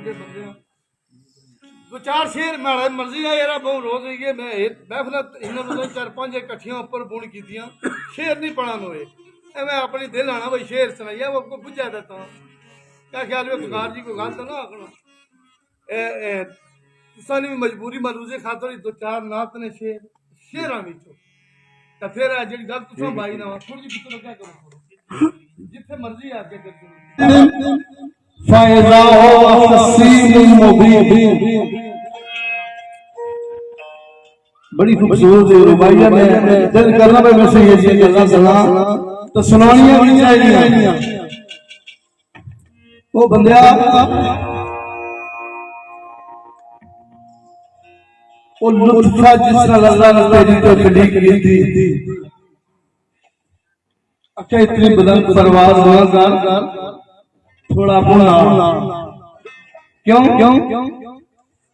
बुढ़े बंदे दो चार शेर माड़ा मर्जी है यार बहुत रोज रही है मैं महफिल इन्होंने चार पांच इकट्ठियां ऊपर बुन की शेर नहीं पढ़ा मोए मैं अपनी दिल आना भाई शेर सुनाइया वो आपको बुझा देता हूँ क्या ख्याल है बुखार जी को गल तो ना आखना तुसानी भी मजबूरी मरूजे खातर दो चार नात ने शेरां विचों तो फिर जी गल तुसा भाई ना थोड़ी जी पिछले क्या करो जिथे मर्जी आके करते फायदा बड़ी खूबसूरत रुबाइया में दिल करना भाई वैसे ये गल्लां सुना तो सुनानियां भी चाहिए वो बंदिया वो लुत्फा जिस नाल अल्लाह ने तेरी तो कड़ी की थी अच्छा इतनी बुलंद परवाज़ हुआ कर थोड़ा अपना क्यों क्यों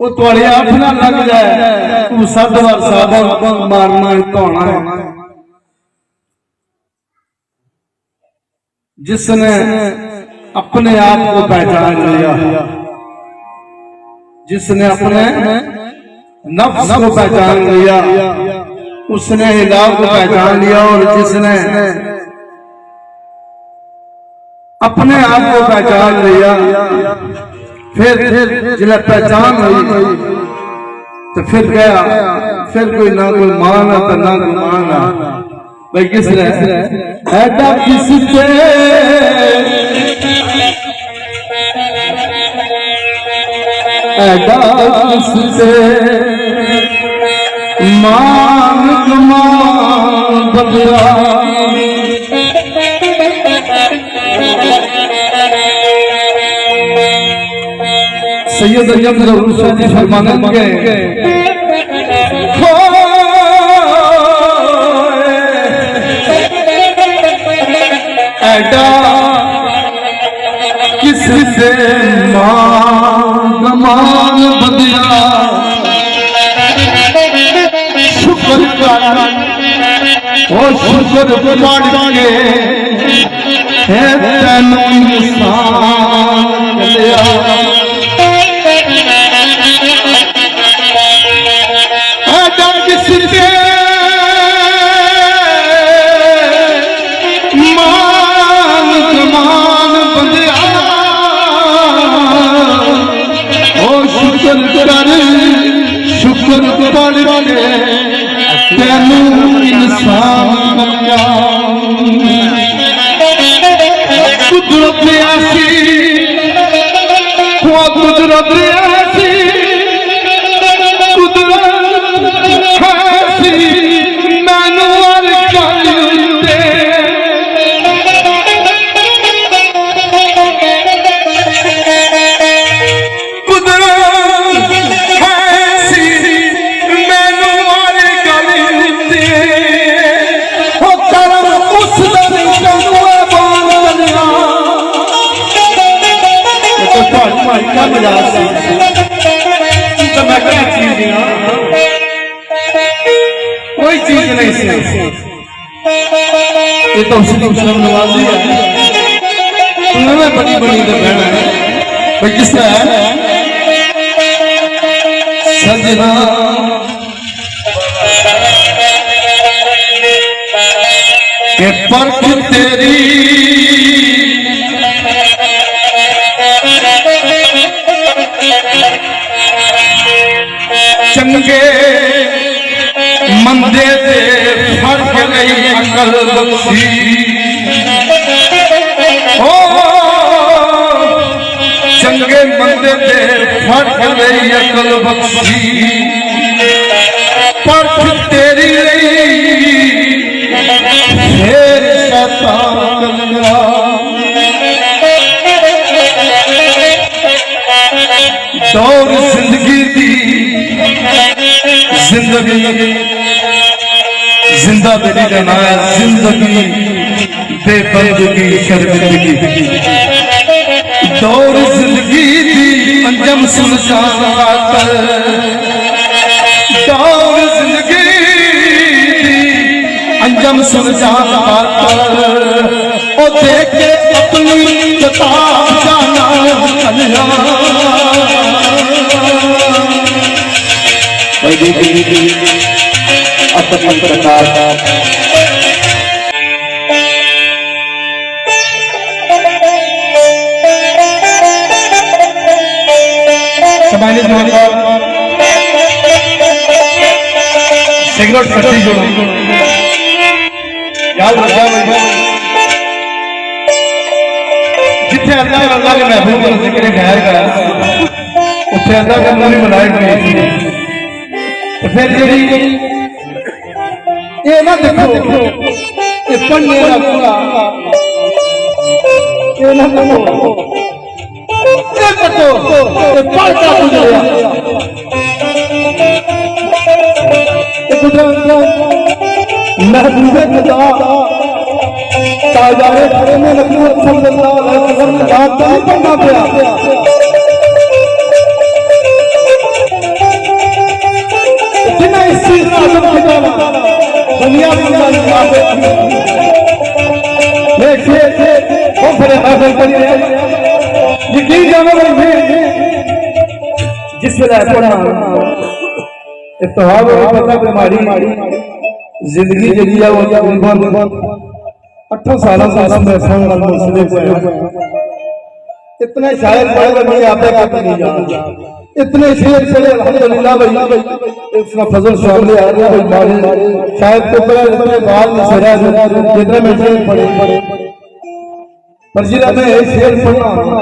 वो थोड़े हाथ ना लग जाए तू सद बार साबन मारना धोना है जिसने अपने आप को पहचान लिया जिसने अपने नफ्स को पहचान लिया उसने इलाह को पहचान लिया और जिसने अपने आप को पहचान लिया फिर जिला पहचान हुई तो फिर गया फिर कोई ना कोई माना तो ना कोई माना भाई किस ऐसा किसी से मान बदला सैयद अय्यब ज़रूर जी फरमाने के ऐसा किसी से मान बदिया शुक्र कर ओ शुक्र पड़ के है तेनू इंसान लिया शुक्र पड़ के तेनू इंसान कुदरत ऐसी कुदरत ऐसी कुदरत ऐसी मैनू और करते कोई चीज नहीं सी ये तो उसकी शर्म नवाजी है तुम्हें बड़ी बड़ी तो कहना है भाई किसका है सजना के परख तेरी चंगे मंदे दे फर्क नहीं अकल बख्शी ओ चंगे मंदे दे फर्क नहीं अकल बख्शी परख तेरी फिर शैतान कलंगा दौर जिंदगी दी जिंदगी जिंदा तेरी जाना है जिंदगी बेबंदगी शर्मिंदगी दौर जिंदगी दी अंजम सुनसान खातर दौर जिंदगी दी अंजम सुनसान खातर ओ देख के अपनी किताब जाना सरकार। सम्मानित मेहमान, सिगरेट सच्ची जो याद रखा भाई, जिथे अल्लाह के महबूब का जिक्र खैर करा उसे अल्लाह का नूरी मलाइक गई थी। तो फिर जी ये ना देखो ये पढ़ने का पूरा ये ना देखो ये देखो ये पढ़ता गुजरिया ये गुजरा महबूब खुदा ताजारे खड़े में नबी सल्लल्लाहु अलैहि वसल्लम बात नहीं करना पड़ा। जिन्हें इस चीज का आदम किया दुनिया में देखिए वो बड़े हासिल करिए यकीन जानो जिस वेला पढ़ना इत्तेहाद और पता बीमारी जिंदगी जड़ी है वो तकरीबन 8 साल इतने शायर पढ़े नहीं आते काफी नहीं जाना इतने शेर पढ़े अल्हम्दुलिल्लाह भाई इसका फजल शामिल आ गया भाई मारे शायद को पढ़े इतने बाल नहीं सरा जितने में शेर पढ़े पर जिला में शेर पढ़ना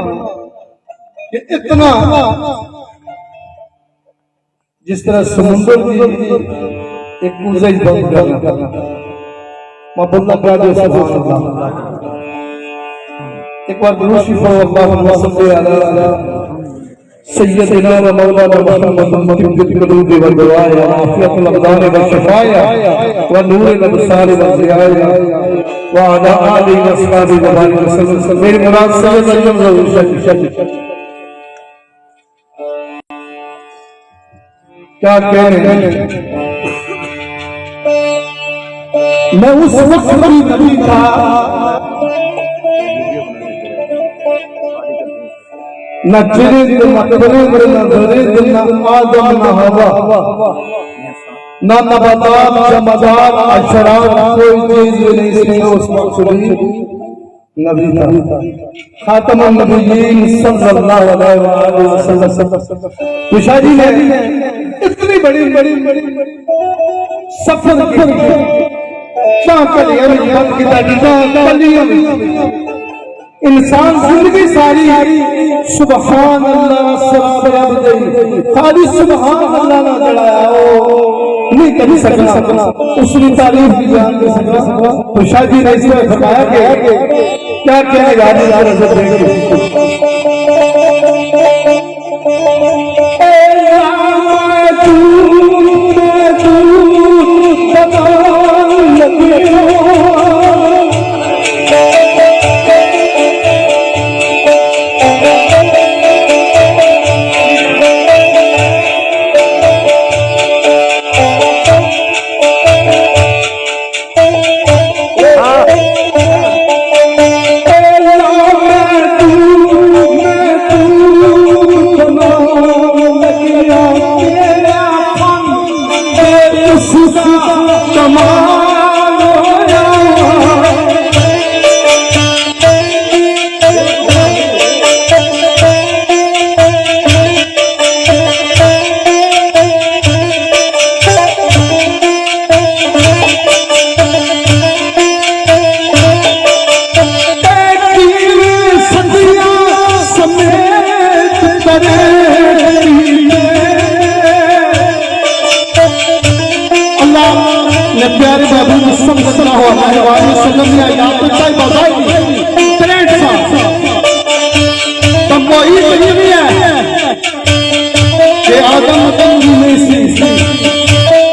कि इतना जिस तरह समुद्र की एक गुंजाइश बंद करना मैं बोलना प्यारे एक बार दुरूद अल्लाहुम्मा सल्ली अला सय्यदिना व मौलाना मुहम्मद बिल वल बवाया आफियतुल अब्दान व शफाया व नूरुल अबसार व ज़ियाया व अला आलिहि व अस्हाबिहि व बारिक वसल्लम। मेरी मुराद सल्लल्लाहु क्या कहने मैं उस वक्त भी नबी था न चिरिंद न परिंद न दरिंद न आदम न हवा न नबातात जमादात अशरात कोई चीज भी नहीं थी उस वक्त नबी था। खातमुन नबिय्यीन सल्लल्लाहु अलैहि वसल्लम तुशाजी ने इतनी बड़ी सफर क्या कलियां बंद की इंसान जिंदगी सारी सुभान अल्लाह खाली सुभान अल्लाह ना जड़ाया नहीं कर सकना उसकी तारीफ की जान दे सकना। तो शादी ने इसमें फरमाया कि क्या क्या याद नजर प्यारे बाबू सल्लल्लाहु अलैहि वसल्लम ने आयत बताई बताई 63 साल तो कोई नहीं है कि आदम तंगी में सी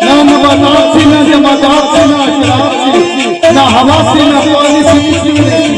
ना नबातात से ना जमादात से ना अशरात से ना हवा से ना पानी से किसी में नहीं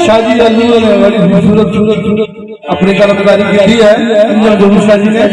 शादी अल्लू ने बड़ी खूबसूरत अपनी कलमकारी की है शादी ने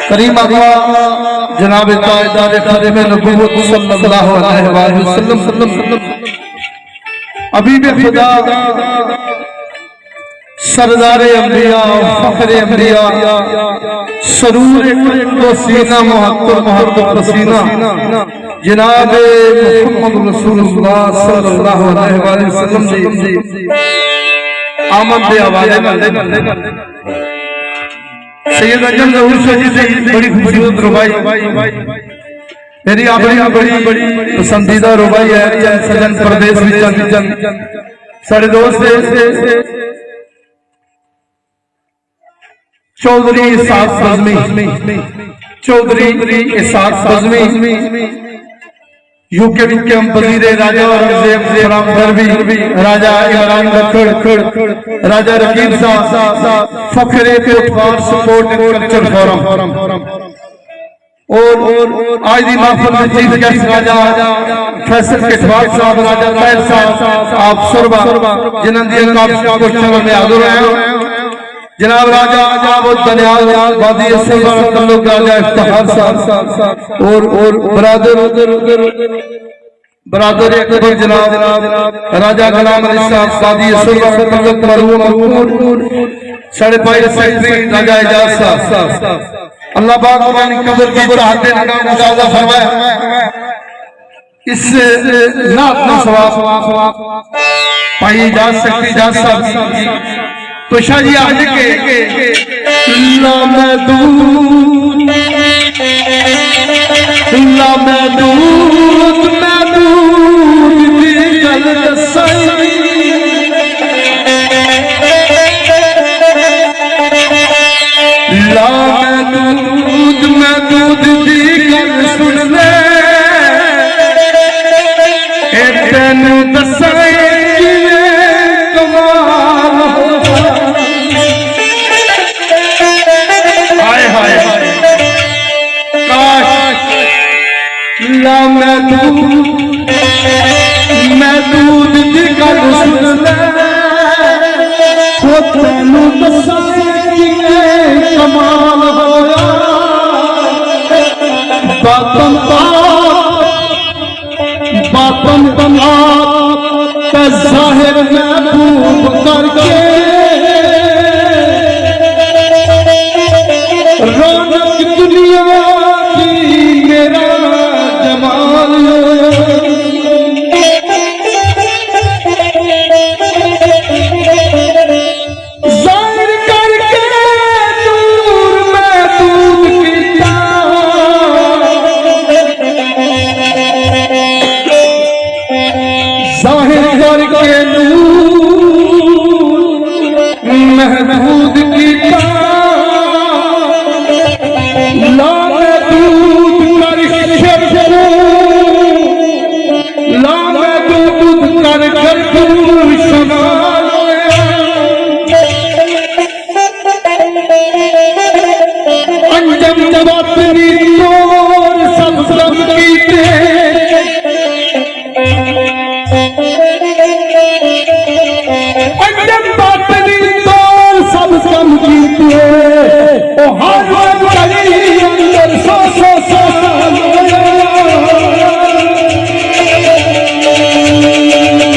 करीम आका जनाब ताजदार खादिम नबूवत सल्लल्लाहु अलैहि वसल्लम हबीब खुदा सरदार अंबिया फखरे अंबिया सरूर सीना मुहब्बत पसीना जनाब मुहम्मद रसूलुल्लाह सल्लल्लाहु अलैहि वसल्लम जी आमद के हवाले सैयद अजम ज़हूर शाह जी बड़ी खूबसूरत रुबाई मेरी अपनी बड़ी पसंदीदा रुबाई है सजन प्रदेश साढ़े दोस्त चौधरी इसाक बज़मी यूके वजीरे राजा औरंगजेब भी राजा इमरान लखड़ राजा रकीब साहब फखरे कोटवार सपोर्ट एंड कल्चर फोरम और आज की महफिल में चीफ गेस्ट राजा फैसल किठवाल साहब राजा ताहिर साहब आप सुरबा जिन्हां दी क्वेश्चन में हाजिर हैं जनाब राजा आजाद दनियाल वादी असलम तल्लुक राजा इफ्तिखार साहब और बरादर अकबर जनाब राजा गुलाम अली साहब वादी असलम तल्लुक मरहूम साढ़े भाई सेक्रेटरी राजा एजाज साहब अल्लाह पाक अपनी कब्र की राहत मुआवजा फरमाए। इस नात में सवाब भाई एजाज सेक्रेटरी एजाज साहब तो शाह जी आज के ला महदूद दी गल दसाई ला महदूद दी गल सुन ले तेन दसाई महदूद दी गल सुन ले तेनू दसाई कमाल होया बातन बना जाहिर महबूब करके रौनक दुनिया की मेरा जमाल जाहिर करके नूर महबूब कीता जाहिर करके नूर महबूब कीता हर